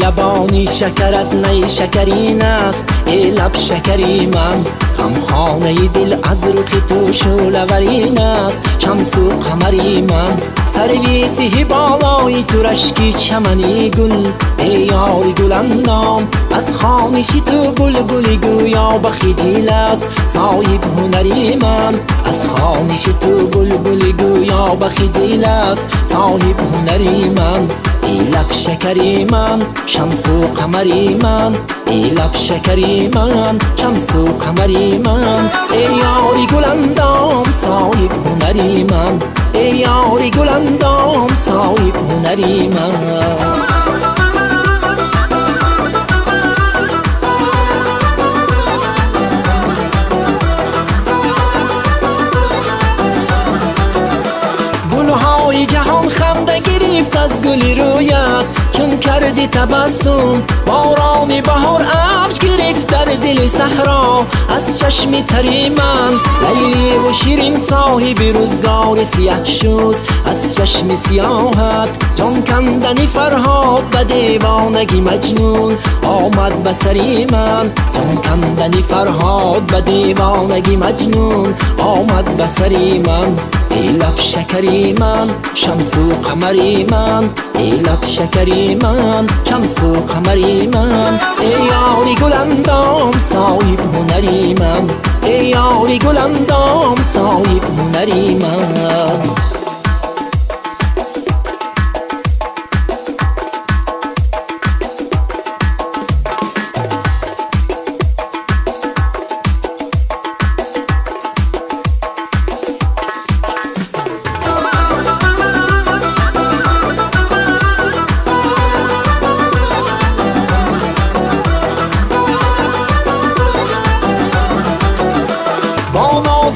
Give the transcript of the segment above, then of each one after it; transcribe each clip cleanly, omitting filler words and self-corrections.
لبانی شکرت نی شکرین است ای لب شکری من هم خانه دل از رخ تو شولورین است شمس و قمری من سرویسی بالای تو رشکی چمنی گل ای یار گل اندام از خانش تو بلبل گویا بخجیل است صاحب هنری من از خانش تو بلبل گویا بخجیل است صاحب هنری من ای لب شکری من شمس و قمری من ای لب شکری من شمس و قمری من ای یاری گل اندام صاحب هنری من ای یاری گل اندام صاحب هنری من گلهای جهان خنده گرفت از گل رویت چون کردی تبسم باران بهار اوج گرفت در دل صحرا از چشم تری من لیلی و شیرین صاحب روزگار سیاه شد از چشم سیاهت جان کندنی فرهاد به دیوانگی مجنون آمد به سری من جان کندنی فرهاد به دیوانگی مجنون آمد به سری من ای لب شکری من شمس و قمری من ای لب شکری من شمس و قمری من ای یاری گل اندام صاحب هنری من ای یاری گل اندام صاحب هنری من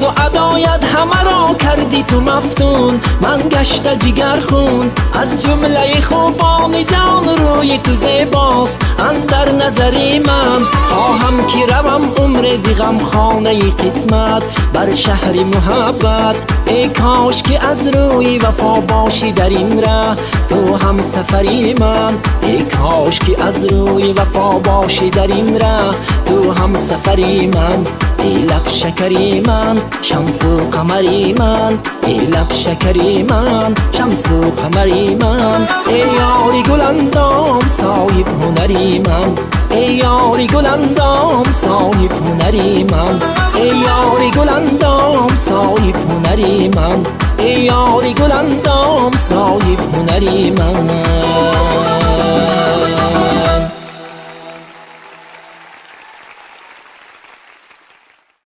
و ادایت همه را کردی تو مفتون من گشته جگر خون از جمله خوبان جان روی تو زیباست اندر نظری من خواهم که روم عمر زی غم خانه قسمت بر شهر محبت ای کاش که از روی وفا باشی در این ره تو هم سفری من ای کاش که از روی وفا باشی در این ره تو هم سفری من ای لب شکری من شمس و قمری من ای لب شکری من شمس و قمری من ای یاری گل اندام صاحب هنری من ای یاری گل اندام صاحب هنری من ای یاری گل اندام صاحب هنری من ای یاری گل اندام صاحب هنری من